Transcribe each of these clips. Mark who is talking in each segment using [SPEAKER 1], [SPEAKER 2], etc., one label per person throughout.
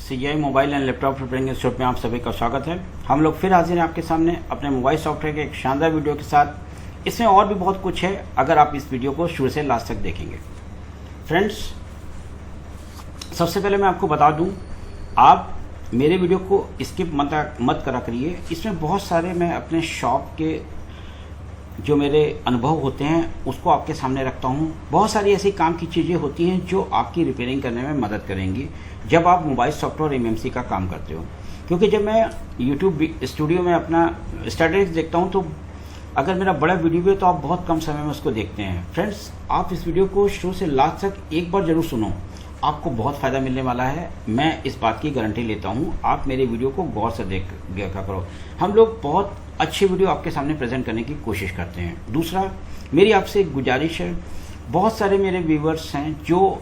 [SPEAKER 1] CGI mobile and laptop repairing institute में आप सभी का स्वागत है। हम लोग फिर हाजिर हैं आपके सामने अपने मोबाइल सॉफ्टवेयर के एक शानदार वीडियो के साथ। इसमें और भी बहुत कुछ है अगर आप इस वीडियो को शुरू से लास्ट तक देखेंगे। फ्रेंड्स, सबसे पहले मैं आपको बता दूं, आप मेरे वीडियो को स्किप मत करा करिए। इसमें बहुत सारे मैं अपने शॉप के जो मेरे अनुभव होते हैं उसको आपके सामने रखता हूँ। बहुत सारी ऐसी काम की चीज़ें होती हैं जो आपकी रिपेयरिंग करने में मदद करेंगी जब आप मोबाइल सॉफ्टवेयर एमएमसी का काम करते हो। क्योंकि जब मैं यूट्यूब स्टूडियो में अपना स्टैटिस्टिक्स देखता हूँ तो अगर मेरा बड़ा वीडियो है तो आप बहुत कम समय में उसको देखते हैं। फ्रेंड्स, आप इस वीडियो को शुरू से लास्ट तक एक बार जरूर सुनो, आपको बहुत फ़ायदा मिलने वाला है। मैं इस बात की गारंटी लेता हूँ। आप मेरे वीडियो को गौर से देखा करो। हम लोग बहुत अच्छी वीडियो आपके सामने प्रेजेंट करने की कोशिश करते हैं। दूसरा, मेरी आपसे एक गुजारिश है, बहुत सारे मेरे व्यूवर्स हैं जो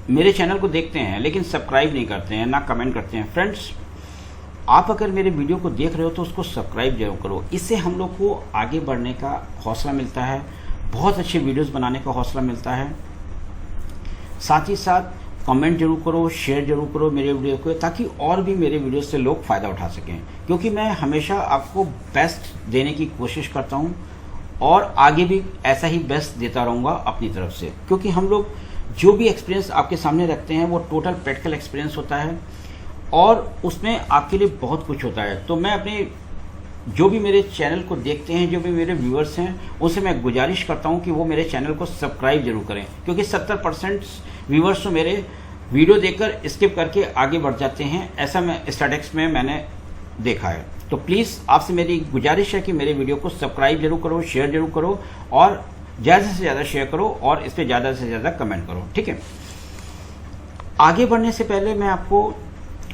[SPEAKER 1] मेरे चैनल को देखते हैं लेकिन सब्सक्राइब नहीं करते हैं, ना कमेंट करते हैं। फ्रेंड्स, आप अगर मेरे वीडियो को देख रहे हो तो उसको सब्सक्राइब जरूर करो। इससे हम लोग को आगे बढ़ने का हौसला मिलता है, बहुत अच्छी वीडियोज़ बनाने का हौसला मिलता है। साथ ही साथ कमेंट जरूर करो, शेयर जरूर करो मेरे वीडियो को, ताकि और भी मेरे वीडियो से लोग फ़ायदा उठा सकें। क्योंकि मैं हमेशा आपको बेस्ट देने की कोशिश करता हूं और आगे भी ऐसा ही बेस्ट देता रहूँगा अपनी तरफ से। क्योंकि हम लोग जो भी एक्सपीरियंस आपके सामने रखते हैं वो टोटल प्रैक्टिकल एक्सपीरियंस होता है और उसमें आपके लिए बहुत कुछ होता है। तो मैं अपने जो भी मेरे चैनल को देखते हैं, जो भी मेरे व्यूअर्स हैं, उनसे मैं गुजारिश करता हूं कि वो मेरे चैनल को सब्सक्राइब जरूर करें। क्योंकि 70% व्यूअर्स तो मेरे वीडियो देखकर स्किप करके आगे बढ़ जाते हैं, ऐसा मैं स्टैटिस्टिक्स में मैंने देखा है। तो प्लीज़ आपसे मेरी गुजारिश है कि मेरे वीडियो को सब्सक्राइब जरूर करो, शेयर जरूर करो और ज़्यादा से ज़्यादा शेयर करो और इस पर ज़्यादा से ज़्यादा कमेंट करो। ठीक है, आगे बढ़ने से पहले मैं आपको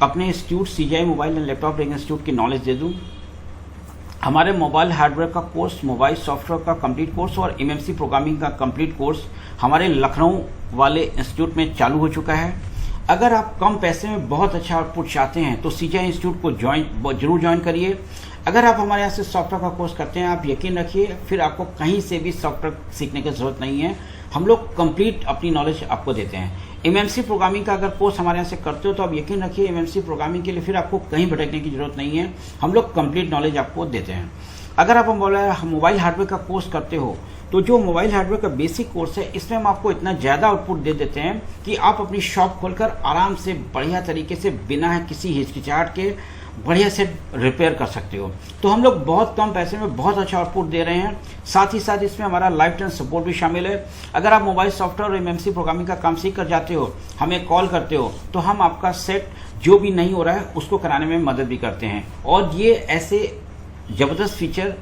[SPEAKER 1] अपने institute CGI mobile and laptop repairing institute की नॉलेज दे दूँ। हमारे मोबाइल हार्डवेयर का कोर्स, मोबाइल सॉफ्टवेयर का कंप्लीट कोर्स और एमएमसी प्रोग्रामिंग का कंप्लीट कोर्स हमारे लखनऊ वाले इंस्टीट्यूट में चालू हो चुका है। अगर आप कम पैसे में बहुत अच्छा आउटपुट चाहते हैं तो सीजीआई इंस्टीट्यूट को जरूर ज्वाइन करिए। अगर आप हमारे यहाँ से सॉफ्टवेयर का कोर्स करते हैं, आप यकीन रखिए फिर आपको कहीं से भी सॉफ्टवेयर सीखने की ज़रूरत नहीं है। हम लोग कंप्लीट अपनी नॉलेज आपको देते हैं। एमएमसी प्रोग्रामिंग का अगर कोर्स हमारे यहाँ से करते हो तो आप यकीन रखिए एमएमसी प्रोग्रामिंग के लिए फिर आपको कहीं भटकने की जरूरत नहीं है। हम लोग कंप्लीट नॉलेज आपको देते हैं। अगर आप मोबाइल हार्डवेयर का कोर्स करते हो तो जो मोबाइल हार्डवेयर का बेसिक कोर्स है, इसमें हम आपको इतना ज़्यादा आउटपुट दे देते हैं कि आप अपनी शॉप खोलकर आराम से बढ़िया तरीके से बिना किसी हिचकिचाहट के बढ़िया से रिपेयर कर सकते हो। तो हम लोग बहुत कम पैसे में बहुत अच्छा आउटपुट दे रहे हैं। साथ ही साथ इसमें हमारा लाइफ टाइम सपोर्ट भी शामिल है। अगर आप मोबाइल सॉफ्टवेयर और एमएमसी प्रोग्रामिंग का काम सीख कर जाते हो, हमें कॉल करते हो, तो हम आपका सेट जो भी नहीं हो रहा है उसको कराने में मदद भी करते हैं। और ये ऐसे ज़बरदस्त फीचर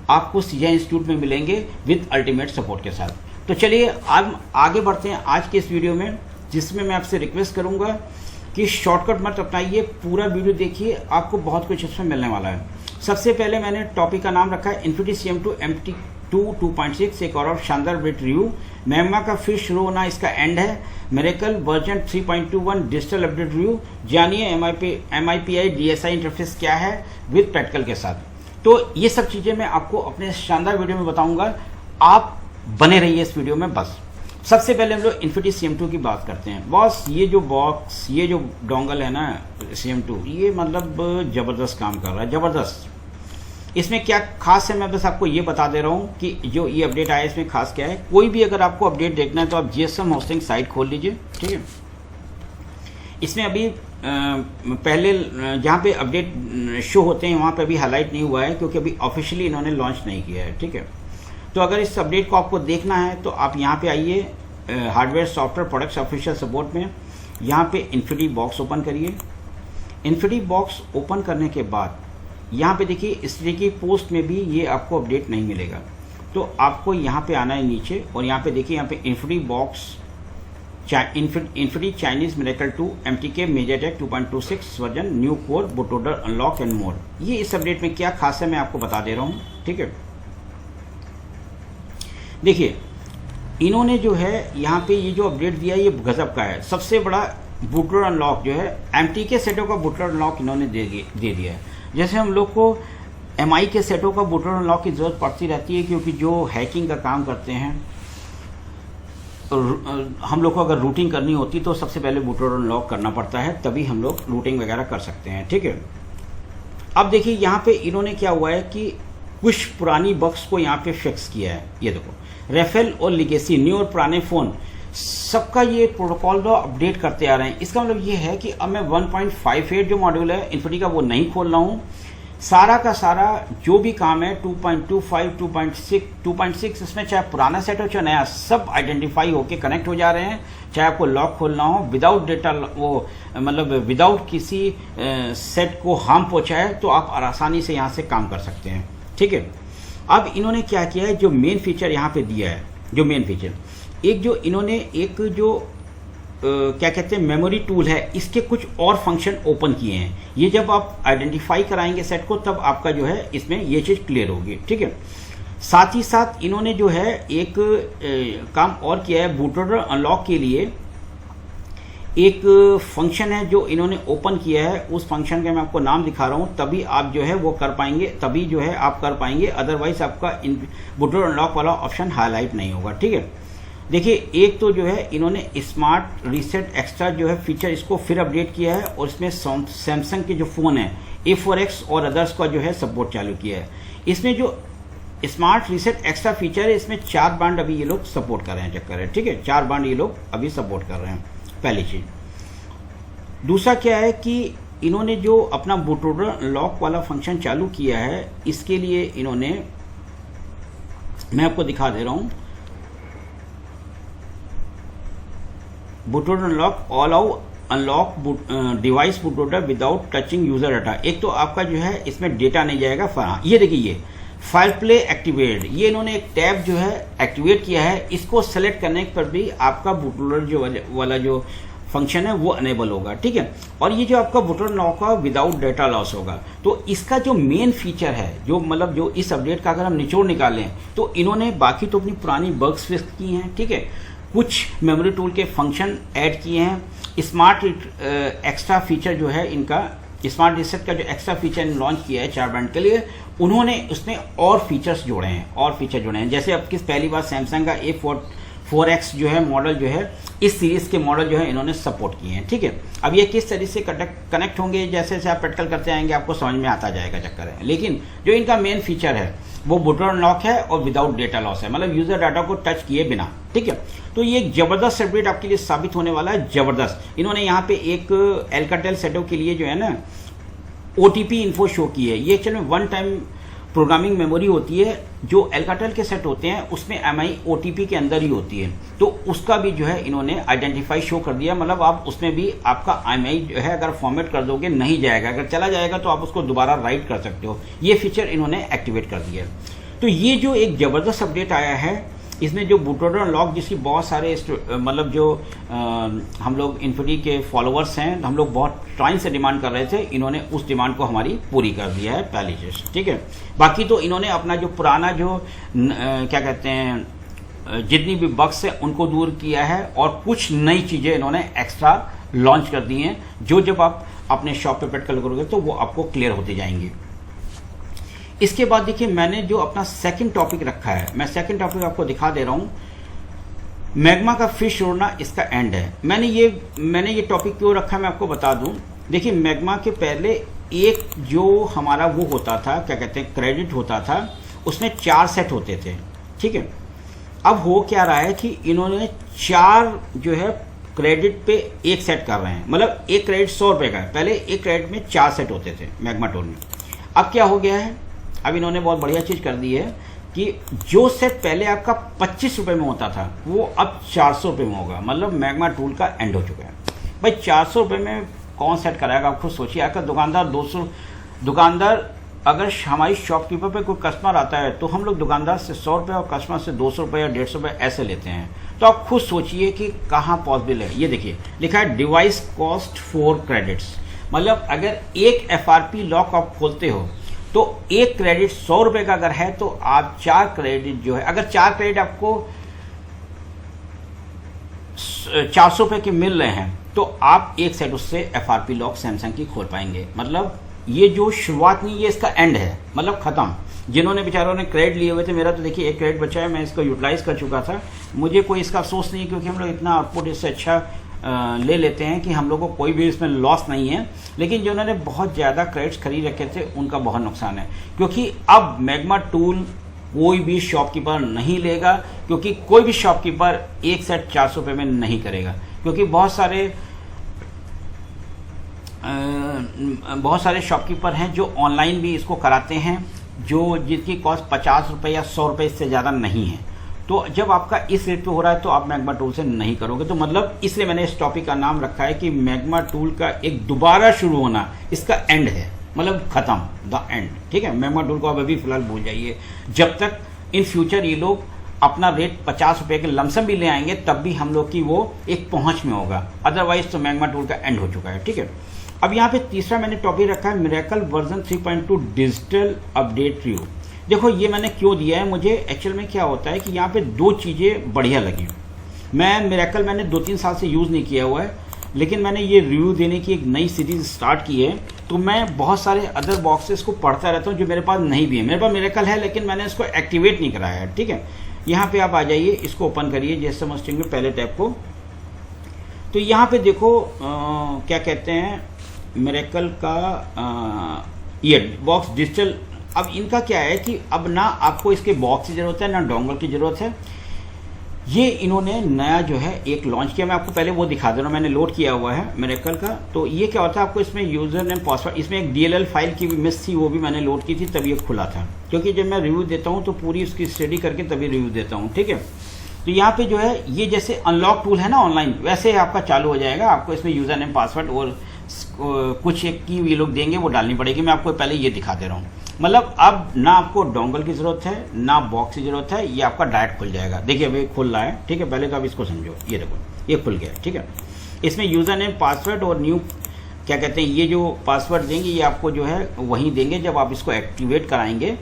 [SPEAKER 1] आपको सीजीआई इंस्टीट्यूट में मिलेंगे विद अल्टीमेट सपोर्ट के साथ। तो चलिए हम आगे बढ़ते हैं आज के इस वीडियो में, जिसमें मैं आपसे रिक्वेस्ट करूंगा कि शॉर्टकट मत अपनाइए, पूरा वीडियो देखिए, आपको बहुत कुछ इसमें मिलने वाला है। सबसे पहले मैंने टॉपिक का नाम रखा है इन्फिनिटी CM2 MT2 2.6, एक और शानदार वेट रिव्यू। मैग्मा का फिर शुरू होना इसका एंड है। Miracle version 3.21 digital update review. जानिए MIPI DSI इंटरफेस क्या है विद प्रैक्टिकल के साथ। तो ये सब चीज़ें मैं आपको अपने शानदार वीडियो में बताऊंगा, आप बने रहिए इस वीडियो में। बस सबसे पहले हम लोग इन्फिनिटी CM2 की बात करते हैं। बॉस, ये जो बॉक्स, ये जो डोंगल है ना CM2, ये मतलब ज़बरदस्त काम कर रहा है, ज़बरदस्त। इसमें क्या खास है मैं बस आपको ये बता दे रहा हूँ कि जो ये अपडेट आया इसमें खास क्या है। कोई भी अगर आपको अपडेट देखना है तो आप GSM होस्टिंग साइट खोल लीजिए। ठीक है, इसमें अभी पहले जहाँ पे अपडेट शो होते हैं वहाँ पे अभी हाईलाइट नहीं हुआ है क्योंकि अभी ऑफिशियली इन्होंने लॉन्च नहीं किया है। ठीक है, तो अगर इस अपडेट को आपको देखना है तो आप यहाँ पे आइए hardware software products official support में। यहाँ पे इन्फिनिटी बॉक्स ओपन करिए। इन्फिनिटी बॉक्स ओपन करने के बाद यहाँ पे देखिए इस तरह की पोस्ट में भी ये आपको अपडेट नहीं मिलेगा। तो आपको यहाँ पे आना है नीचे और यहाँ पे देखिए, यहाँ पे infinity box infinity Chinese miracle 2 MTK MediaTek 2.26 version new core bootloader unlock and more. ये इस अपडेट में क्या खास है मैं आपको बता दे रहा हूँ। ठीक है, देखिए इन्होंने जो है यहाँ पे ये जो अपडेट दिया ये गजब का है। सबसे बड़ा बूटलोडर अनलॉक जो है MTK सेटों का बूटलोडर अनलॉक इन्होंने दे दिया है। जैसे हम लोग को MI के सेटों का बूटलोडर अनलॉक की जरूरत पड़ती रहती है क्योंकि जो हैकिंग का काम करते हैं हम लोग को अगर रूटिंग करनी होती तो सबसे पहले बूटलोडर अनलॉक करना पड़ता है, तभी हम लोग रूटिंग वगैरह कर सकते हैं। ठीक है, अब देखिए यहाँ पे इन्होंने क्या हुआ है कि कुछ पुरानी बग्स को यहाँ पे फिक्स किया है। ये देखो रेफेल और लिगेसी, न्यू और पुराने फ़ोन सबका ये प्रोटोकॉल जो अपडेट करते आ रहे हैं। इसका मतलब ये है कि अब मैं 1.58 जो मॉड्यूल है इन्फिनिटी का वो नहीं खोल रहा हूँ। सारा का सारा जो भी काम है 2.25, 2.6 इसमें चाहे पुराना सेट हो चाहे नया, सब आइडेंटिफाई होके कनेक्ट हो जा रहे हैं। चाहे आपको लॉक खोलना हो विदाउट डेटा, वो मतलब विदाउट किसी सेट को हार्म पहुँचाए, तो आप आसानी से यहाँ से काम कर सकते हैं। ठीक है, अब इन्होंने क्या किया है, जो मेन फीचर यहाँ पे दिया है, जो मेन फीचर एक जो इन्होंने एक जो क्या कहते हैं मेमोरी टूल है, इसके कुछ और फंक्शन ओपन किए हैं। ये जब आप आइडेंटिफाई कराएंगे सेट को तब आपका जो है इसमें ये चीज़ क्लियर होगी। ठीक है, साथ ही साथ इन्होंने जो है एक काम और किया है, बूटलोडर अनलॉक के लिए एक फंक्शन है जो इन्होंने ओपन किया है। उस फंक्शन का मैं आपको नाम दिखा रहा हूँ, तभी आप जो है वो कर पाएंगे, तभी जो है आप कर पाएंगे, अदरवाइज आपका बूटलोडर अनलॉक वाला ऑप्शन हाईलाइट नहीं होगा। ठीक है, देखिए एक तो जो है इन्होंने स्मार्ट रीसेट एक्स्ट्रा जो है फीचर इसको फिर अपडेट किया है, और इसमें सैमसंग के जो फ़ोन है A4X और अदर्स का जो है सपोर्ट चालू किया है। इसमें जो स्मार्ट रीसेट एक्स्ट्रा फीचर है, इसमें 4 बांड अभी ये लोग सपोर्ट कर रहे हैं, चेक कर रहे हैं। ठीक है, 4 बांड ये लोग अभी सपोर्ट कर रहे हैं, पहली चीज़। दूसरा क्या है कि इन्होंने जो अपना बूटलोडर अनलॉक वाला फंक्शन चालू किया है, इसके लिए इन्होंने, मैं आपको दिखा दे रहा हूँ, bootloader unlock all out unlock device bootloader without touching user data. एक तो आपका जो है इसमें डेटा नहीं जाएगा। ये देखिए ये फाइल प्ले एक्टिवेट, ये इन्होंने एक टैब जो है एक्टिवेट किया है। इसको सेलेक्ट करने पर भी आपका बूटलोडर जो वाला जो फंक्शन है वो अनेबल होगा। ठीक है, और ये जो आपका बूटलोडर अनलॉक का विदाउट डेटा लॉस होगा। तो इसका जो मेन फीचर है, जो मतलब जो इस अपडेट का अगर हम निचोड़ निकालें, तो इन्होंने बाकी तो अपनी पुरानी बग्स फिक्स की हैं। ठीक है, कुछ मेमोरी टूल के फंक्शन ऐड किए हैं। स्मार्ट एक्स्ट्रा फीचर जो है इनका, स्मार्ट रीसेट का जो एक्स्ट्रा फीचर लॉन्च किया है 4 बैंड के लिए, उन्होंने उसमें और फीचर्स जोड़े हैं, जैसे अब किस पहली बार सैमसंग का A4X जो है मॉडल जो है, इस सीरीज़ के मॉडल जो है इन्होंने सपोर्ट किए हैं। ठीक है, अब ये किस तरीके से कनेक्ट होंगे, जैसे जैसे आप प्रैक्टिकल करते आएंगे आपको समझ में आता जाएगा, चक्कर है। लेकिन जो इनका मेन फीचर है वो बूटलोडर अनलॉक है और विदाउट डेटा लॉस है, मतलब यूजर डाटा को टच किए बिना। ठीक है, तो ये एक जबरदस्त अपडेट आपके लिए साबित होने वाला है, जबरदस्त। इन्होंने यहाँ पे एक एल्काटेल सेटों के लिए जो है ना OTP इन्फो शो की है। ये एक्चुअली में 1 टाइम प्रोग्रामिंग मेमोरी होती है, जो एल्काटेल के सेट होते हैं उसमें MI OTP के अंदर ही होती है, तो उसका भी जो है इन्होंने आइडेंटिफाई शो कर दिया। मतलब आप उसमें भी आपका MI जो है अगर फॉर्मेट कर दोगे नहीं जाएगा, अगर चला जाएगा तो आप उसको दोबारा राइट कर सकते हो। ये फीचर इन्होंने एक्टिवेट कर दिया। तो ये जो एक ज़बरदस्त अपडेट आया है, इसमें जो बूटलोडर अनलॉक जिसकी बहुत सारे मतलब जो हम लोग इन्फिनिटी के फॉलोअर्स हैं, हम लोग बहुत टाइम से डिमांड कर रहे थे, इन्होंने उस डिमांड को हमारी पूरी कर दिया है, पहली चीज़। ठीक है, बाकी तो इन्होंने अपना जो पुराना जो क्या कहते हैं जितनी भी बग्स है उनको दूर किया है, और कुछ नई चीज़ें इन्होंने एक्स्ट्रा लॉन्च कर दी हैं, जो जब आप अपने शॉप पे प्रैक्टिकल करोगे तो वो आपको क्लियर होती जाएंगी। इसके बाद देखिए मैंने जो अपना सेकंड टॉपिक रखा है, मैं सेकंड टॉपिक आपको दिखा दे रहा हूँ। मैग्मा का फिश जोड़ना इसका एंड है। मैंने ये टॉपिक क्यों रखा है मैं आपको बता दूं। देखिए मैग्मा के पहले एक जो हमारा वो होता था, क्या कहते हैं, क्रेडिट होता था, उसमें 4 सेट होते थे। ठीक है, अब हो क्या रहा है कि इन्होंने 4 जो है क्रेडिट पे एक सेट कर रहे हैं, मतलब एक क्रेडिट 100 रुपये का है। पहले एक क्रेडिट में 4 सेट होते थे मैग्मा टूल में। अब क्या हो गया है, अब इन्होंने बहुत बढ़िया चीज़ कर दी है कि जो सेट पहले आपका 25 रुपये में होता था वो अब 400 रुपये में होगा। मतलब मैग्मा टूल का एंड हो चुका है भाई। 400 रुपये में कौन सेट कराएगा, आप खुद सोचिए। आपका दुकानदार अगर हमारी शॉपकीपर पे कोई कस्टमर आता है तो हम लोग दुकानदार से 100 रुपये और कस्टमर से 200 रुपये या 150 रुपये ऐसे लेते हैं। तो आप खुद सोचिए कि कहाँ पॉसिबल है। ये देखिए लिखा है डिवाइस कॉस्ट 4 क्रेडिट्स, मतलब अगर एक FRP लॉक आप खोलते हो तो एक क्रेडिट 100 रुपये का अगर है तो आप 4 क्रेडिट जो है, अगर 4 क्रेडिट आपको 400 रुपये के मिल रहे हैं तो आप एक सेट उससे FRP लॉक सैमसंग की खोल पाएंगे। मतलब ये जो शुरुआत नहीं, ये इसका एंड है, मतलब खत्म। जिन्होंने बेचारों ने क्रेडिट लिए हुए थे, मेरा तो देखिए एक क्रेडिट बचा है, मैं इसको यूटिलाइज कर चुका था, मुझे कोई इसका अफसोस नहीं है, क्योंकि हम लोग इतना आउटपुट इससे अच्छा ले लेते हैं कि हम लोग को कोई भी इसमें लॉस नहीं है। लेकिन जो उन्होंने बहुत ज़्यादा क्रेडिट्स खरीद रखे थे उनका बहुत नुकसान है, क्योंकि अब मैग्मा टूल कोई भी शॉपकीपर नहीं लेगा, क्योंकि कोई भी शॉपकीपर एक सेट 400 रुपये में नहीं करेगा, क्योंकि बहुत सारे शॉपकीपर हैं जो ऑनलाइन भी इसको कराते हैं, जो जिसकी कॉस्ट 50 रुपये या 100 रुपये इससे ज़्यादा नहीं है। तो जब आपका इस रेट पे हो रहा है तो आप मैग्मा टूल से नहीं करोगे। तो मतलब इसलिए मैंने इस टॉपिक का नाम रखा है कि मैग्मा टूल का एक दोबारा शुरू होना इसका एंड है, मतलब ख़त्म, द एंड। ठीक है, मैग्मा टूल को आप अभी फिलहाल भूल जाइए। जब तक इन फ्यूचर ये लोग अपना रेट 50 रुपये के लमसम भी ले आएंगे तब भी हम लोग की वो एक पहुँच में होगा, अदरवाइज तो मैग्मा टूल का एंड हो चुका है। ठीक है, अब यहाँ पे तीसरा मैंने टॉपिक रखा है miracle version 3.2 digital update review. देखो ये मैंने क्यों दिया है, मुझे एक्चुअल में क्या होता है कि यहाँ पे दो चीज़ें बढ़िया लगी। मिरेकल मैंने 2-3 साल से यूज़ नहीं किया हुआ है, लेकिन मैंने ये रिव्यू देने की एक नई सीरीज़ स्टार्ट की है, तो मैं बहुत सारे अदर बॉक्सेस को पढ़ता रहता हूँ जो मेरे पास नहीं भी है। मेरे पास मिरेकल है लेकिन मैंने इसको एक्टिवेट नहीं कराया है। ठीक है, यहाँ पर आप आ जाइए, इसको ओपन करिए जैसे समझेंगे पहले टैब को। तो यहाँ पर देखो क्या कहते हैं मिरेकल का ये बॉक्स डिजिटल। अब इनका क्या है कि अब ना आपको इसके बॉक्स की ज़रूरत है ना डोंगल की ज़रूरत है। ये इन्होंने नया जो है एक लॉन्च किया, मैं आपको पहले वो दिखा दे रहा हूँ, मैंने लोड किया हुआ है मिरेकल का। तो ये क्या होता है, आपको इसमें यूज़र नेम पासवर्ड, इसमें एक DLL फाइल की भी मिस थी, वो भी मैंने लोड की थी तब ये खुला था, क्योंकि जब मैं रिव्यू देता हूँ तो पूरी उसकी स्टडी करके तभी रिव्यू देता हूँ। ठीक है, तो यहाँ पे जो है ये जैसे अनलॉक टूल है ना ऑनलाइन, वैसे आपका चालू हो जाएगा। आपको इसमें यूज़र नेम पासवर्ड और कुछ एक की ये लोग देंगे वो डालनी पड़ेगी। मैं आपको पहले ये दिखा दे रहा हूँ, मतलब अब ना आपको डोंगल की ज़रूरत है ना बॉक्स की ज़रूरत है, ये आपका डायरेक्ट खुल जाएगा। देखिए अभी खुल रहा है। ठीक है, पहले तो आप इसको समझो, ये देखो ये खुल गया। ठीक है, इसमें यूज़र नेम पासवर्ड और न्यू क्या कहते हैं, ये जो पासवर्ड देंगे ये आपको जो है वहीं देंगे जब आप इसको एक्टिवेट कराएंगे,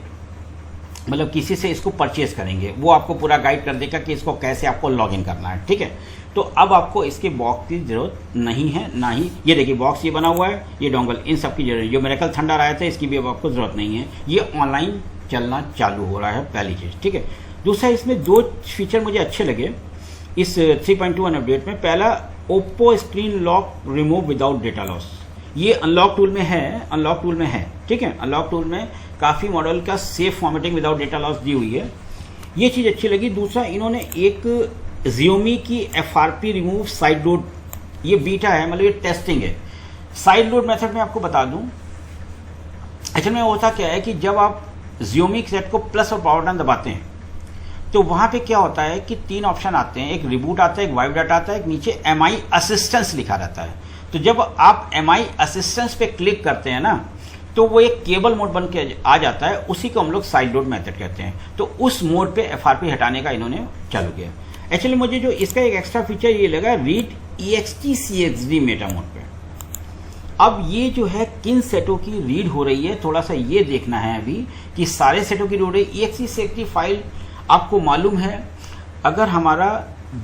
[SPEAKER 1] मतलब किसी से इसको परचेज करेंगे, वो आपको पूरा गाइड कर देगा कि इसको कैसे आपको लॉगिन करना है। ठीक है, तो अब आपको इसके बॉक्स की ज़रूरत नहीं है, ना ही ये देखिए बॉक्स ये बना हुआ है, ये डोंगल, इन सब की जरूरत। जो मिरेकल थंडर आया था इसकी भी अब आपको ज़रूरत नहीं है, ये ऑनलाइन चलना चालू हो रहा है, पहली चीज़। ठीक है, दूसरा इसमें दो फीचर मुझे अच्छे लगे इस 3.1 अपडेट में। पहला, Oppo screen lock remove without data loss, ये अनलॉक टूल में है। ठीक है, अनलॉक टूल में काफ़ी मॉडल का safe formatting without data loss दी हुई है, ये चीज़ अच्छी लगी। दूसरा, इन्होंने एक Xiaomi की FRP रिमूव साइड लोड, ये बीटा है, मतलब ये टेस्टिंग है। साइड लोड मेथड में आपको बता दूं, एक्चुअल में होता क्या है कि जब आप Xiaomi सेट को प्लस और पावर बटन दबाते हैं तो वहाँ पे क्या होता है कि 3 ऑप्शन आते हैं, एक रिबूट आता है, एक वाइप डाटा आता है, एक नीचे MI असिस्टेंस लिखा रहता है। तो जब आप MI असिस्टेंस पे क्लिक करते हैं ना तो वो एक केबल मोड बन के आ जाता है, उसी को हम लोग साइड लोड मेथड कहते हैं। तो उस मोड पे FRP हटाने का इन्होंने चालू किया। एक्चुअली मुझे जो इसका एक एक्स्ट्रा फीचर ये लगा, read EXT CXD meta mode पे। अब ये जो है किन सेटों की रीड हो रही है, थोड़ा सा ये देखना है अभी कि सारे सेटों की रीड हो रही है। EXT CXD फाइल आपको मालूम है, अगर हमारा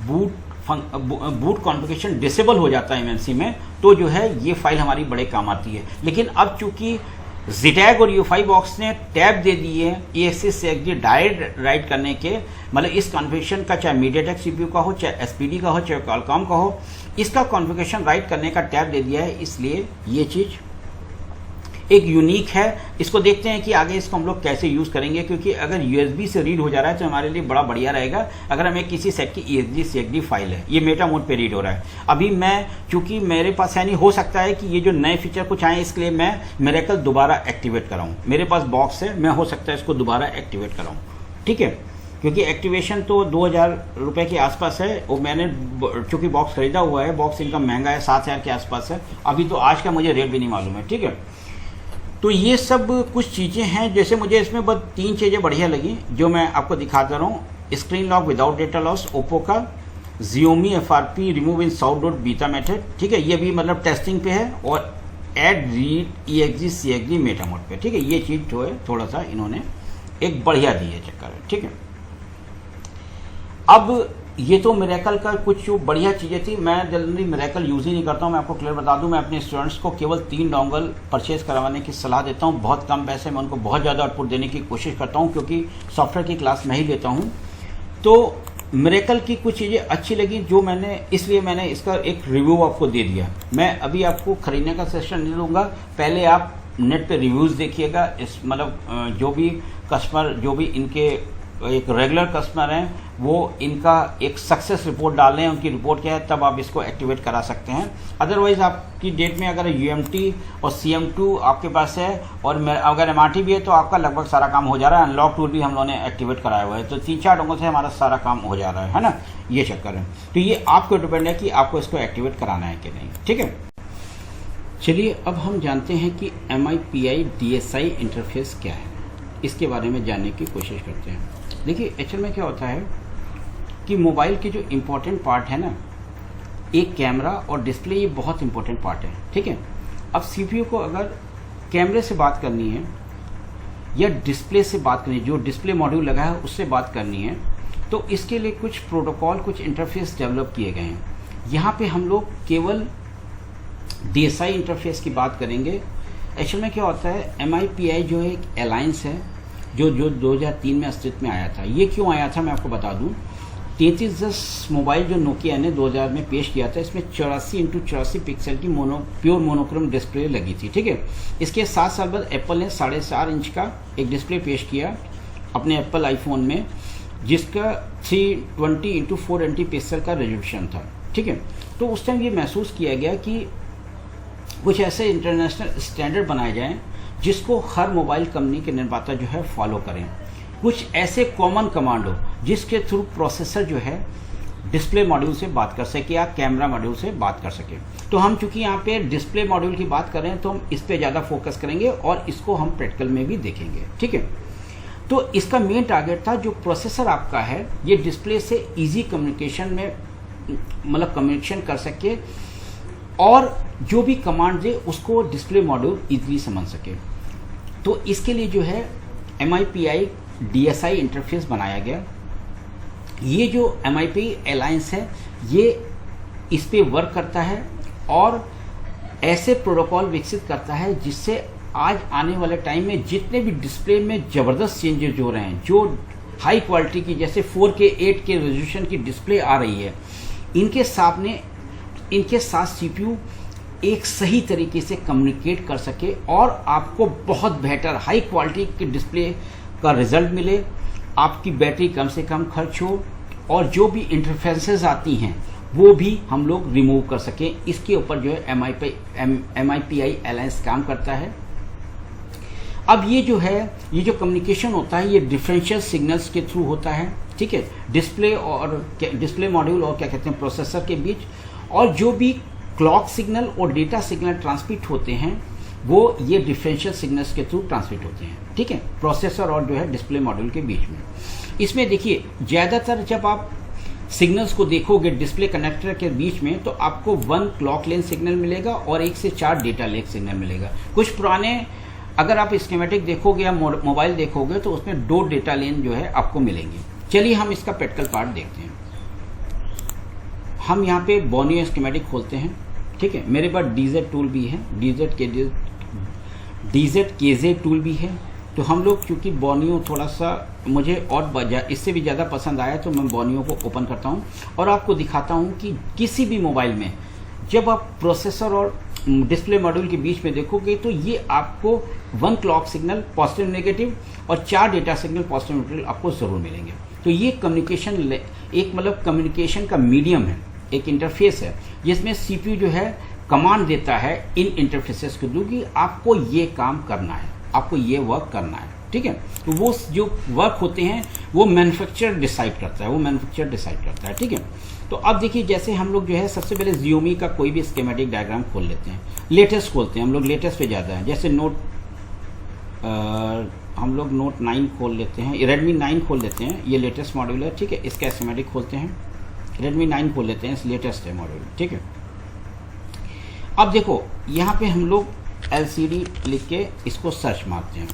[SPEAKER 1] बूट कॉन्फ़िगरेशन डिसेबल हो जाता है MNC में तो जो है ये फाइल हमारी बड़े काम आती है। लेकिन अब चूंकि ZTAG और UEFI बॉक्स ने टैब दे दिए हैं EXT CXD डायरेक्ट राइट करने के, मतलब इस कॉन्फ़िगरेशन का चाहे MediaTek CPU का हो, चाहे SPD का हो, चाहे Qualcomm का हो, इसका कॉन्फ़िगरेशन राइट करने का टैब दे दिया है। इसलिए ये चीज़ एक यूनिक है। इसको देखते हैं कि आगे इसको हम लोग कैसे यूज़ करेंगे, क्योंकि अगर USB से रीड हो जा रहा है तो हमारे लिए बड़ा बढ़िया रहेगा। अगर हमें किसी सेट की EXT CXD फाइल है, ये मेटा मोड पे रीड हो रहा है। अभी मैं चूंकि मेरे पास है नहीं, हो सकता है कि ये जो नए फीचर कुछ आए इसके लिए मैं मिरेकल दोबारा एक्टिवेट कराऊँ। मेरे पास बॉक्स है, मैं हो सकता है इसको दोबारा एक्टिवेट कराऊँ। ठीक है, क्योंकि एक्टिवेशन तो 2000 रुपये के आसपास है और मैंने चूँकि बॉक्स खरीदा हुआ है, बॉक्स इनका महंगा है, 7000 के आसपास है। अभी तो आज का मुझे रेट भी नहीं मालूम है। ठीक है, तो ये सब कुछ चीज़ें हैं। जैसे मुझे इसमें बस 3 चीज़ें बढ़िया लगी जो मैं आपको दिखाता रहा हूँ। Screen lock without data loss Oppo का, Xiaomi FRP remove in south dot beta method. ठीक है, ये भी मतलब टेस्टिंग पे है, और add read EXT CXD meta mode पे। ठीक है, ये चीज़ जो है थोड़ा सा इन्होंने एक बढ़िया दी है चक्कर है। ठीक है, अब ये तो मिरेकल का कुछ जो बढ़िया चीज़ें थी। मैं जल्दी मिरेकल यूज़ ही नहीं करता हूँ, मैं आपको क्लियर बता दूँ। मैं अपने स्टूडेंट्स को केवल 3 डोंगल परचेज़ करवाने की सलाह देता हूँ, बहुत कम पैसे में उनको बहुत ज़्यादा आउटपुट देने की कोशिश करता हूँ, क्योंकि सॉफ्टवेयर की क्लास मैं ही लेता हूँ। तो मिरेकल की कुछ चीज़ें अच्छी लगी जो मैंने, इसलिए मैंने इसका एक रिव्यू आपको दे दिया। मैं अभी आपको खरीदने का सजेशन नहीं दूंगा, पहले आप नेट पे रिव्यूज़ देखिएगा। इस मतलब जो भी कस्टमर, जो भी इनके एक रेगुलर कस्टमर हैं, वो इनका एक सक्सेस रिपोर्ट डाल रहे हैं, उनकी रिपोर्ट क्या है, तब आप इसको एक्टिवेट करा सकते हैं। अदरवाइज़ आपकी डेट में अगर UMT और CM2 आपके पास है और अगर MRT भी है तो आपका लगभग सारा काम हो जा रहा है। अनलॉक टूल भी हम लोगों ने एक्टिवेट कराया हुआ है, तो 3-4 ढंगों से हमारा सारा काम हो जा रहा है ना, ये चक्कर है। तो ये आपको डिपेंड है कि आपको इसको एक्टिवेट कराना है कि नहीं, ठीक है। चलिए अब हम जानते हैं कि MIPI DSI इंटरफेस क्या है, इसके बारे में जानने की कोशिश करते हैं। देखिए एक्चुअल में क्या होता है कि मोबाइल के जो इम्पोर्टेंट पार्ट है ना, एक कैमरा और डिस्प्ले, ये बहुत इम्पोर्टेंट पार्ट है, ठीक है। अब CPU को अगर कैमरे से बात करनी है या डिस्प्ले से बात करनी है, जो डिस्प्ले मॉड्यूल लगा है उससे बात करनी है, तो इसके लिए कुछ प्रोटोकॉल, कुछ इंटरफेस डेवलप किए गए हैं। यहाँ पे हम लोग केवल DSI इंटरफेस की बात करेंगे। एक्चुअल में क्या होता है, MIPI जो है एक अलायंस है जो 2003 में अस्तित्व में आया था। ये क्यों आया था मैं आपको बता दूं। 3310 मोबाइल जो नोकिया ने 2000 में पेश किया था, इसमें 84x84 पिक्सल की प्योर मोनोक्रोम डिस्प्ले लगी थी, ठीक है। इसके 7 साल बाद एप्पल ने 4.5 इंच का एक डिस्प्ले पेश किया अपने एप्पल आईफोन में, जिसका 320x480 पिक्सल का रेजोल्यूशन था, ठीक है। तो उस टाइम ये महसूस किया गया कि कुछ ऐसे इंटरनेशनल स्टैंडर्ड बनाए जाएं जिसको हर मोबाइल कंपनी के निर्माता जो है फॉलो करें। कुछ ऐसे कॉमन कमांड हो जिसके थ्रू प्रोसेसर जो है डिस्प्ले मॉड्यूल से बात कर सके या कैमरा मॉड्यूल से बात कर सके। तो हम चूंकि यहाँ पे डिस्प्ले मॉड्यूल की बात कर रहे हैं तो हम इस पे ज़्यादा फोकस करेंगे और इसको हम प्रैक्टिकल में भी देखेंगे, ठीक है। तो इसका मेन टारगेट था जो प्रोसेसर आपका है ये डिस्प्ले से ईजी कम्युनिकेशन में मतलब कम्युनिकेशन कर सके और जो भी कमांड दे उसको डिस्प्ले मॉड्यूल इजीली समझ सके। तो इसके लिए जो है MIPI DSI इंटरफेस बनाया गया। ये जो MIPI अलायंस है ये इस पे वर्क करता है और ऐसे प्रोटोकॉल विकसित करता है जिससे आज आने वाले टाइम में जितने भी डिस्प्ले में ज़बरदस्त चेंजेस हो रहे हैं, जो हाई क्वालिटी की जैसे 4K 8K रेजोल्यूशन की डिस्प्ले आ रही है, इनके साथ CPU एक सही तरीके से कम्युनिकेट कर सके और आपको बहुत बेहतर हाई क्वालिटी की डिस्प्ले का रिजल्ट मिले, आपकी बैटरी कम से कम खर्च हो और जो भी इंटरफेरेंसेस आती हैं वो भी हम लोग रिमूव कर सकें। इसके ऊपर जो है MIPI अलायंस काम करता है। अब ये जो कम्युनिकेशन होता है ये डिफरेंशियल सिग्नल्स के थ्रू होता है, ठीक है, डिस्प्ले मॉड्यूल और क्या कहते हैं प्रोसेसर के बीच, और जो भी क्लॉक सिग्नल और डेटा सिग्नल ट्रांसमिट होते हैं वो ये डिफरेंशियल सिग्नल्स के थ्रू ट्रांसमिट होते हैं, ठीक है, प्रोसेसर और जो है डिस्प्ले मॉड्यूल के बीच में। इसमें देखिए ज़्यादातर जब आप सिग्नल्स को देखोगे डिस्प्ले कनेक्टर के बीच में तो आपको 1 क्लॉक लेंथ सिग्नल मिलेगा और 1 से 4 डेटा लेंथ सिग्नल मिलेगा। कुछ पुराने अगर आप स्कीमेटिक देखोगे या मोबाइल देखोगे तो उसमें 2 डेटा लेन जो है आपको मिलेंगे। चलिए हम इसका प्रैक्टिकल पार्ट देखते हैं। हम यहाँ पे बोनियो स्कीमेटिक खोलते हैं, ठीक है। मेरे पास DZ टूल भी है, DZ KZ टूल भी है। तो हम लोग चूँकि बोनियो थोड़ा सा मुझे और इससे भी ज़्यादा पसंद आया तो मैं बोनियो को ओपन करता हूँ और आपको दिखाता हूँ कि किसी भी मोबाइल में जब आप प्रोसेसर और डिस्प्ले मॉड्यूल के बीच में देखोगे तो ये आपको 1 क्लॉक सिग्नल पॉजिटिव नेगेटिव और 4 डेटा सिग्नल पॉजिटिव नेगेटिव आपको ज़रूर मिलेंगे। तो ये कम्युनिकेशन एक मतलब कम्युनिकेशन का मीडियम है, एक इंटरफेस है जिसमें CPU जो है कमांड देता है इन इंटरफेसेस के थ्रू कि आपको ये काम करना है, आपको ये वर्क करना है, ठीक है। तो वो जो वर्क होते हैं वो मैन्युफैक्चरर डिसाइड करता है, ठीक है। तो अब देखिए जैसे हम लोग जो है सबसे पहले Xiaomi का कोई भी स्कीमेटिक डायग्राम खोल लेते हैं, लेटेस्ट खोलते हैं, हम लोग लेटेस्ट पे ज़्यादा है। जैसे हम लोग Note 9 खोल लेते हैं, Redmi 9 खोल लेते हैं, ये लेटेस्ट मॉड्यूल है, ठीक है। इसका स्कीमेटिक खोलते हैं, Redmi 9 खोल लेते हैं, इस लेटेस्ट है मॉड्यूल, ठीक है। अब देखो यहाँ पे हम लोग LCD लिख के इसको सर्च मारते हैं।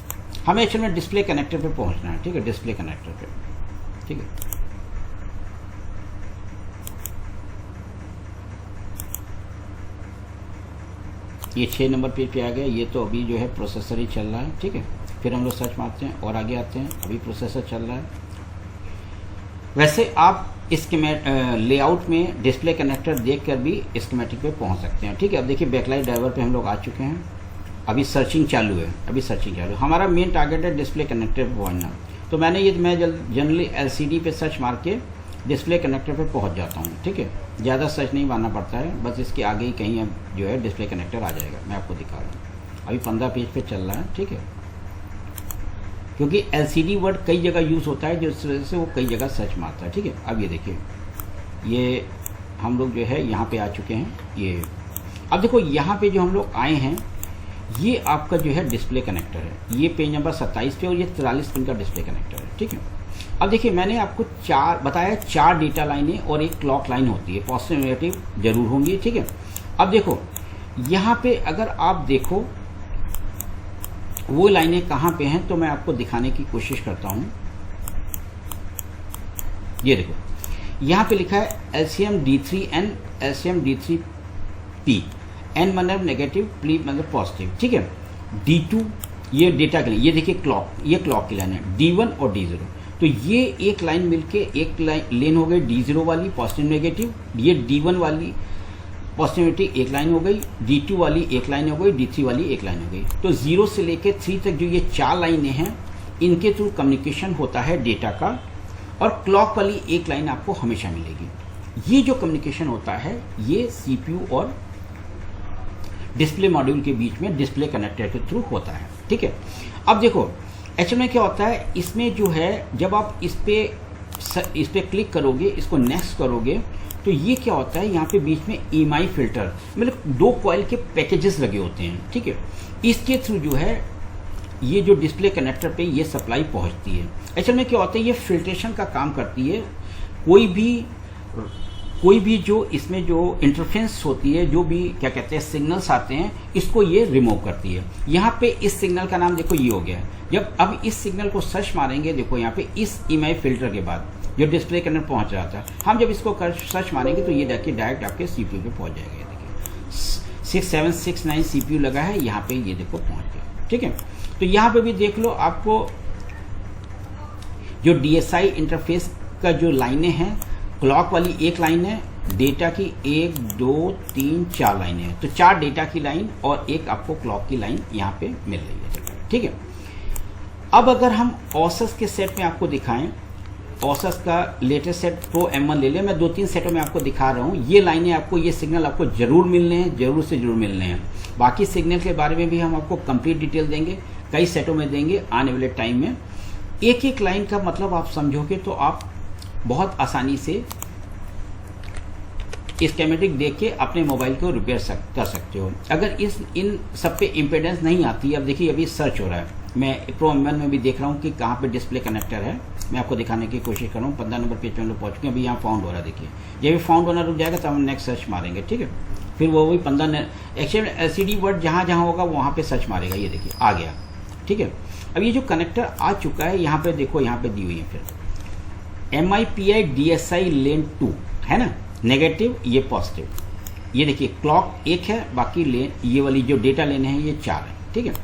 [SPEAKER 1] हमें एक्चुअल में डिस्प्ले कनेक्टर पे पहुँचना है, ठीक है, डिस्प्ले कनेक्टर पे, ठीक है। ये 6 नंबर पेज पे आ गया। ये तो अभी जो है प्रोसेसर ही चल रहा है, ठीक है। फिर हम लोग सर्च मारते हैं और आगे आते हैं, अभी प्रोसेसर चल रहा है। वैसे आप इसके लेआउट में डिस्प्ले कनेक्टर देखकर भी स्कीमेटिक पे पहुंच सकते हैं। ठीक है, अब देखिए बैकलाइट ड्राइवर पे हम लोग आ चुके हैं। अभी सर्चिंग चालू है, हमारा मेन टारगेट है डिस्प्ले कनेक्टर पे पहुंचना। तो मैं जनरली एलसीडी पे सर्च मार के डिस्प्ले कनेक्टर पे पहुंच जाता हूं। ठीक है, ज़्यादा सर्च नहीं मारना पड़ता है, बस इसके आगे ही कहीं अब जो है डिस्प्ले कनेक्टर आ जाएगा। मैं आपको दिखा रहा हूँ, अभी 15 पेज पे चल रहा है। ठीक है, क्योंकि एलसीडी वर्ड कई जगह यूज़ होता है, जिस वजह से वो कई जगह सर्च मारता है। ठीक है, अब ये देखिए, ये हम लोग जो है यहाँ पे आ चुके हैं। ये अब देखो यहाँ पे जो हम लोग आए हैं, ये आपका जो है डिस्प्ले कनेक्टर है। ये पेज नंबर 27 पे और ये 43 पिन का डिस्प्ले कनेक्टर है। ठीक है, अब देखिए मैंने आपको चार डेटा लाइनें और एक क्लॉक लाइन होती है, पॉजिटिव नेगेटिव जरूर होंगी। ठीक है, अब देखो यहाँ पे अगर आप देखो वो लाइनें कहाँ पे हैं, तो मैं आपको दिखाने की कोशिश करता हूँ। ये देखो यहाँ पे लिखा है LCM D3N LCM D3P, N मतलब नेगेटिव, P मतलब पॉजिटिव। ठीक है, D2 ये डेटा के लिए, ये देखिए क्लॉक, ये क्लॉक की लाइन है, D1 और D0। तो ये एक लाइन मिलके एक लेन हो गई D0 वाली पॉजिटिव नेगेटिव, ये D1 वाली पॉजिटिविटी एक लाइन हो गई, D2 वाली एक लाइन हो गई, D3 वाली एक लाइन हो गई। तो 0 से लेके 3 तक जो ये 4 लाइनें हैं, इनके थ्रू कम्युनिकेशन होता है डेटा का, और क्लॉक वाली एक लाइन आपको हमेशा मिलेगी। ये जो कम्युनिकेशन होता है ये CPU और डिस्प्ले मॉड्यूल के बीच में डिस्प्ले कनेक्टर के थ्रू होता है। ठीक है, अब देखो एक्चुअल में क्या होता है, इसमें जो है जब आप इस पे क्लिक करोगे, इसको नेक्स्ट करोगे, तो ये क्या होता है, यहाँ पे बीच में EMI फिल्टर मतलब 2 कॉइल के पैकेजेस लगे होते हैं। ठीक है, इसके थ्रू जो है ये जो डिस्प्ले कनेक्टर पे ये सप्लाई पहुँचती है। एक्चुअल में क्या होता है, ये फिल्ट्रेशन का काम करती है। कोई भी जो इसमें जो इंटरफेरेंस होती है, जो भी क्या कहते हैं सिग्नल्स आते हैं, इसको ये रिमूव करती है। यहाँ पे इस सिग्नल का नाम देखो ये हो गया है। जब अब इस सिग्नल को सर्च मारेंगे, देखो यहाँ पे इस EMI फिल्टर के बाद जो डिस्प्ले कनेक्टर पहुंच रहा था, हम जब इसको सर्च मारेंगे तो ये देखिए डायरेक्ट आपके CPU पे पहुंच जाएगा। देखिए 6769 CPU लगा है यहाँ पे, ये देखो पहुंच गया। ठीक है, तो यहाँ पे भी देख लो, आपको जो DSI इंटरफेस का जो लाइनें हैं, क्लॉक वाली एक लाइन है, डेटा की 1 2 3 4 लाइनें हैं। तो 4 डेटा की लाइन और एक आपको क्लॉक की लाइन यहाँ पे मिल रही है। ठीक है, अब अगर हम OSUS के सेट में आपको दिखाएं, OSUS का लेटेस्ट सेट Pro M1 ले लें, मैं 2-3 सेटों में आपको दिखा रहा हूँ। ये लाइनें आपको, ये सिग्नल आपको जरूर मिलने हैं, जरूर से जरूर मिलने हैं। बाकी सिग्नल के बारे में भी हम आपको कंप्लीट डिटेल देंगे, कई सेटों में देंगे आने वाले टाइम में। एक एक लाइन का मतलब आप समझोगे तो आप बहुत आसानी से स्कीमेटिक देख के अपने मोबाइल को रिपेयर कर सकते हो। अगर इन सब पे इम्पेडेंस नहीं आती, अब देखिए अभी सर्च हो रहा है, मैं Pro M1 में भी देख रहा हूँ कि कहाँ पे डिस्प्ले कनेक्टर है। मैं आपको दिखाने की कोशिश कर रहा हूँ। 15 नंबर पेज पे हम लोग पहुँच चुके हैं। अभी यहाँ फाउंड हो रहा है, देखिए जब भी फाउंड होना रुक जाएगा तो हम नेक्स्ट सर्च मारेंगे। ठीक है, फिर वो वही 15 एक्चुअली LCD वर्ड जहाँ जहाँ होगा वहाँ पे सर्च मारेगा। ये देखिए आ गया। ठीक है, अब ये जो कनेक्टर आ चुका है, यहाँ पे देखो, यहाँ पे दी हुई है फिर MIPI DSI लेन 2 है ना, नेगेटिव ये पॉजिटिव। ये देखिए क्लॉक एक है, बाकी लेन ये वाली जो डेटा लेने हैं ये 4 है। ठीक है,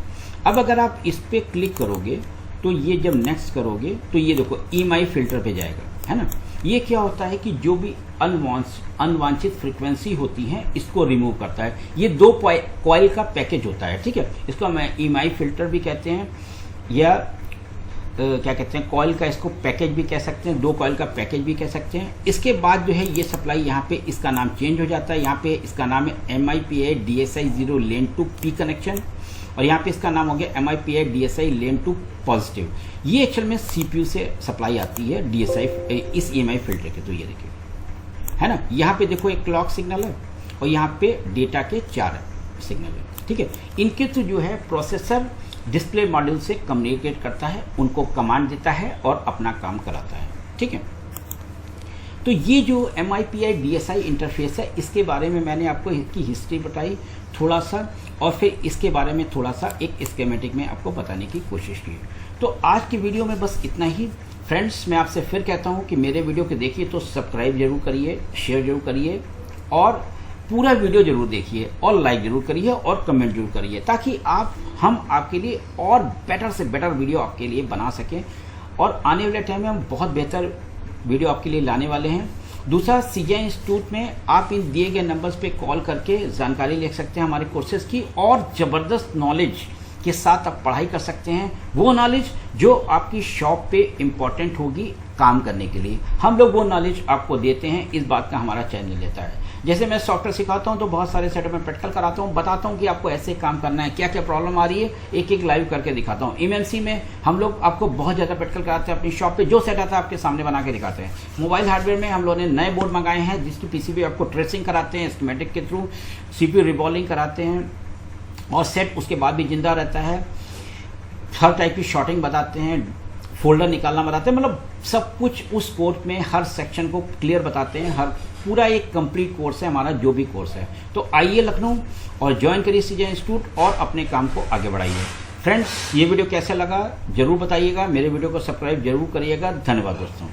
[SPEAKER 1] अब अगर आप इस पे क्लिक करोगे तो ये जब नेक्स्ट करोगे तो ये देखो EMI फिल्टर पे जाएगा, है ना। ये क्या होता है कि जो भी अनवांछित फ्रीक्वेंसी होती है इसको रिमूव करता है। ये 2 कॉइल का पैकेज होता है। ठीक है, इसको हम EMI फिल्टर भी कहते हैं, या क्या कहते हैं कॉइल का इसको पैकेज भी कह सकते हैं, 2 कॉइल का पैकेज भी कह सकते हैं। इसके बाद जो है ये सप्लाई यहाँ पे इसका नाम चेंज हो जाता है। यहाँ पे इसका नाम है MIPI DSI 0 लेन 2 P कनेक्शन, और यहाँ पे इसका नाम हो गया MIPI DSI लेन 2 पॉजिटिव। ये एक्चुअल में CPU से सप्लाई आती है DSI इस EMI फिल्टर के। तो ये देखिए, है ना, यहाँ पे देखो एक क्लॉक सिग्नल है और यहाँ पे डेटा के 4 सिग्नल है। ठीक है, इनके थ्रू जो है प्रोसेसर डिस्प्ले मॉड्यूल से कम्युनिकेट करता है, उनको कमांड देता है और अपना काम कराता है। ठीक है, तो ये जो MIPI DSI इंटरफेस है, इसके बारे में मैंने आपको इसकी हिस्ट्री बताई थोड़ा सा, और फिर इसके बारे में थोड़ा सा एक स्कीमेटिक में आपको बताने की कोशिश की। तो आज की वीडियो में बस इतना ही। फ्रेंड्स, मैं आपसे फिर कहता हूँ कि मेरे वीडियो को देखिए तो सब्सक्राइब जरूर करिए, शेयर जरूर करिए, और पूरा वीडियो जरूर देखिए, और लाइक जरूर करिए और कमेंट जरूर करिए, ताकि हम आपके लिए और बेटर से बेटर वीडियो आपके लिए बना सकें, और आने वाले टाइम में हम बहुत बेहतर वीडियो आपके लिए लाने वाले हैं। दूसरा, सीजे इंस्टीट्यूट में आप इन दिए गए नंबर्स पे कॉल करके जानकारी ले सकते हैं हमारे कोर्सेज की, और ज़बरदस्त नॉलेज के साथ आप पढ़ाई कर सकते हैं, वो नॉलेज जो आपकी शॉप पे इम्पॉर्टेंट होगी काम करने के लिए। हम लोग वो नॉलेज आपको देते हैं, इस बात का हमारा चैनल लेता है। जैसे मैं सॉफ्टवेयर सिखाता हूं तो बहुत सारे सेटअप में प्रैक्टिकल कराता हूं, बताता हूं कि आपको ऐसे काम करना है, क्या क्या प्रॉब्लम आ रही है, एक एक लाइव करके दिखाता हूं। एमएनसी में हम लोग आपको बहुत ज़्यादा प्रैक्टिकल कराते हैं, अपनी शॉप पे जो सेट आता है आपके सामने बना के दिखाते हैं। मोबाइल हार्डवेयर में हम लोगों ने नए बोर्ड मंगाए हैं जिसकी पीसीबी आपको ट्रेसिंग कराते हैं स्कीमेटिक के थ्रू, सीपीयू रिबॉलिंग कराते हैं, और सेट उसके बाद भी जिंदा रहता है। हर टाइप की शॉर्टिंग बताते हैं, फोल्डर निकालना बताते हैं, मतलब सब कुछ उस कोर्स में हर सेक्शन को क्लियर बताते हैं। हर पूरा एक कंप्लीट कोर्स है हमारा, जो भी कोर्स है। तो आइए लखनऊ और ज्वाइन करिए सीजे इंस्टीट्यूट और अपने काम को आगे बढ़ाइए। फ्रेंड्स, ये वीडियो कैसा लगा जरूर बताइएगा, मेरे वीडियो को सब्सक्राइब जरूर करिएगा। धन्यवाद दोस्तों।